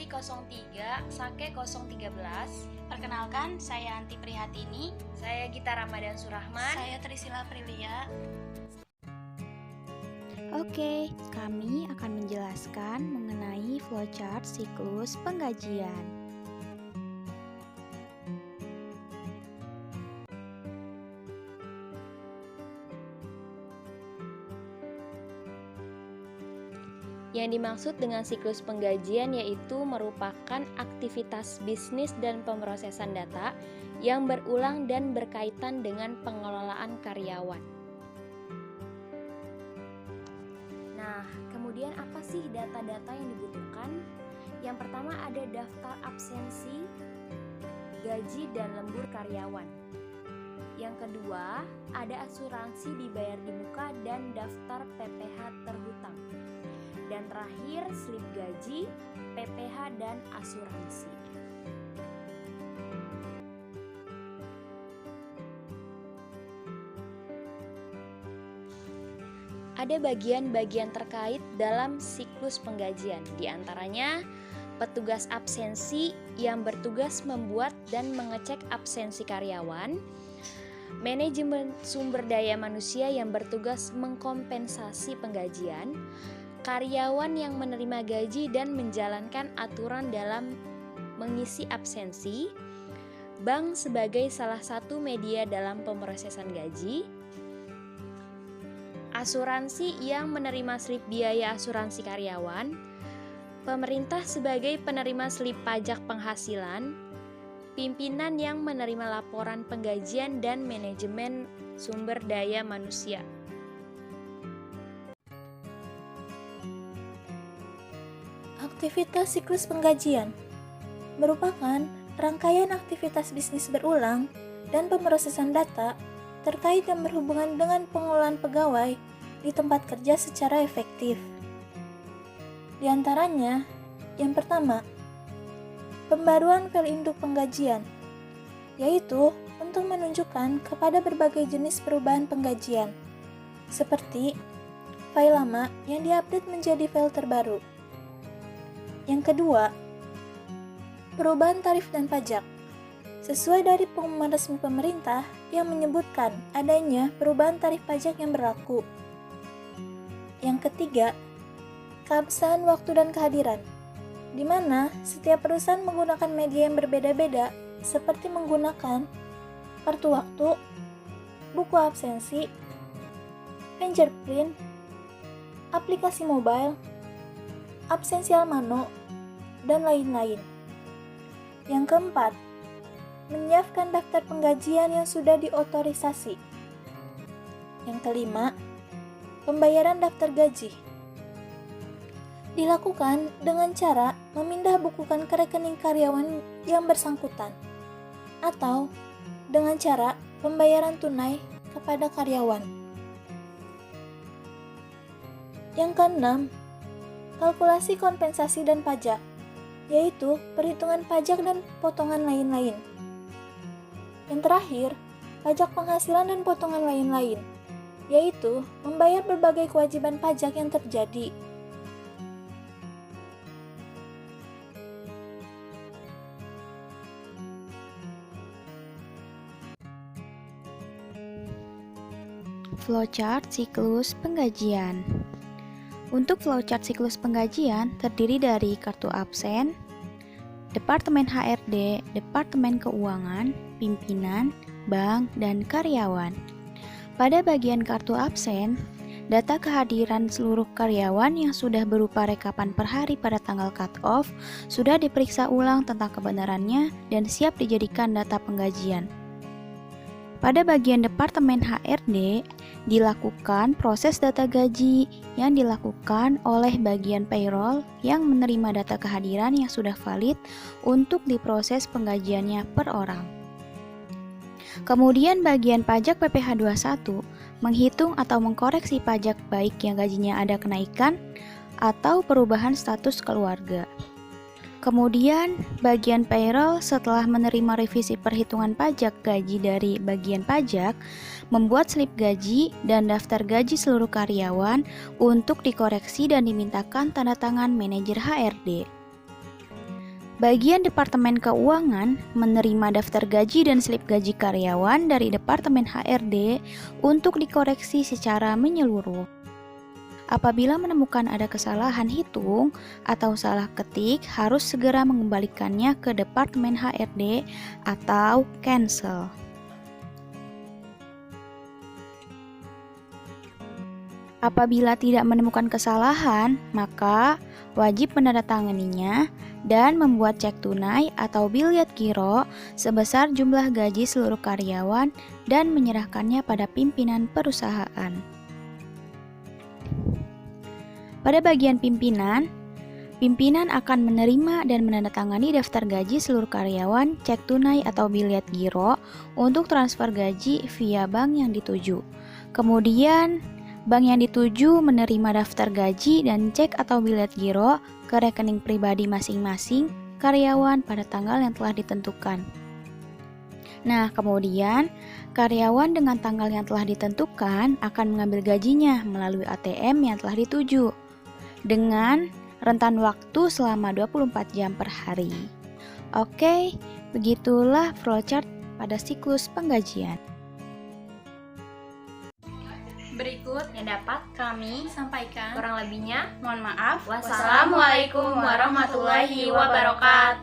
Kalkulasi 03, Sake 013. Perkenalkan, saya Anti Prihatini. Saya Gita Ramadan Surahman. Saya Trisila Prilia. Oke, kami akan menjelaskan mengenai flowchart siklus penggajian. Yang dimaksud dengan siklus penggajian yaitu merupakan aktivitas bisnis dan pemrosesan data yang berulang dan berkaitan dengan pengelolaan karyawan. Nah, kemudian apa sih data-data yang dibutuhkan? Yang pertama ada daftar absensi, gaji dan lembur karyawan. Yang kedua, ada asuransi dibayar di muka dan daftar PPh terhutang. Dan terakhir, slip gaji, PPh dan asuransi. Ada bagian-bagian terkait dalam siklus penggajian, di antaranya petugas absensi yang bertugas membuat dan mengecek absensi karyawan, manajemen sumber daya manusia yang bertugas mengkompensasi penggajian, karyawan yang menerima gaji dan menjalankan aturan dalam mengisi absensi, bank sebagai salah satu media dalam pemrosesan gaji, asuransi yang menerima slip biaya asuransi karyawan, pemerintah sebagai penerima slip pajak penghasilan, pimpinan yang menerima laporan penggajian dan manajemen sumber daya manusia. Aktivitas siklus penggajian merupakan rangkaian aktivitas bisnis berulang dan pemrosesan data terkait yang berhubungan dengan pengelolaan pegawai di tempat kerja secara efektif. Di antaranya, yang pertama, pembaruan file induk penggajian, yaitu untuk menunjukkan kepada berbagai jenis perubahan penggajian, seperti file lama yang diupdate menjadi file terbaru. Yang kedua, perubahan tarif dan pajak sesuai dari pengumuman resmi pemerintah yang menyebutkan adanya perubahan tarif pajak yang berlaku. Yang ketiga, keabsahan waktu dan kehadiran, di mana setiap perusahaan menggunakan media yang berbeda-beda seperti menggunakan kartu waktu, buku absensi, fingerprint, aplikasi mobile, absensi almano, dan lain-lain. Yang keempat, menyiapkan daftar penggajian yang sudah diotorisasi. Yang kelima, pembayaran daftar gaji. Dilakukan dengan cara memindah bukukan ke rekening karyawan yang bersangkutan, atau dengan cara pembayaran tunai kepada karyawan. Yang keenam, kalkulasi kompensasi dan pajak, yaitu perhitungan pajak dan potongan lain-lain. Yang terakhir, pajak penghasilan dan potongan lain-lain, yaitu membayar berbagai kewajiban pajak yang terjadi. Flowchart siklus penggajian. Untuk flowchart siklus penggajian terdiri dari kartu absen, Departemen HRD, Departemen Keuangan, Pimpinan, Bank, dan Karyawan. Pada bagian kartu absen, data kehadiran seluruh karyawan yang sudah berupa rekapan per hari pada tanggal cut-off sudah diperiksa ulang tentang kebenarannya dan siap dijadikan data penggajian. Pada bagian Departemen HRD, dilakukan proses data gaji yang dilakukan oleh bagian payroll yang menerima data kehadiran yang sudah valid untuk diproses penggajiannya per orang. Kemudian bagian pajak PPh 21 menghitung atau mengkoreksi pajak baik yang gajinya ada kenaikan atau perubahan status keluarga. Kemudian, bagian payroll setelah menerima revisi perhitungan pajak gaji dari bagian pajak, membuat slip gaji dan daftar gaji seluruh karyawan untuk dikoreksi dan dimintakan tanda tangan manajer HRD. Bagian Departemen Keuangan menerima daftar gaji dan slip gaji karyawan dari Departemen HRD untuk dikoreksi secara menyeluruh. Apabila menemukan ada kesalahan hitung atau salah ketik, harus segera mengembalikannya ke Departemen HRD atau cancel. Apabila tidak menemukan kesalahan, maka wajib menandatanganinya dan membuat cek tunai atau biliat giro sebesar jumlah gaji seluruh karyawan dan menyerahkannya pada pimpinan perusahaan. Pada bagian pimpinan, pimpinan akan menerima dan menandatangani daftar gaji seluruh karyawan, cek tunai atau biliat giro untuk transfer gaji via bank yang dituju. Kemudian, bank yang dituju menerima daftar gaji dan cek atau biliat giro ke rekening pribadi masing-masing karyawan pada tanggal yang telah ditentukan. Nah, kemudian karyawan dengan tanggal yang telah ditentukan akan mengambil gajinya melalui ATM yang telah dituju dengan rentan waktu selama 24 jam per hari. Oke, begitulah flowchart pada siklus penggajian. Berikut yang dapat kami Sampaikan. kurang lebihnya. Mohon maaf. Wassalamualaikum warahmatullahi wabarakatuh.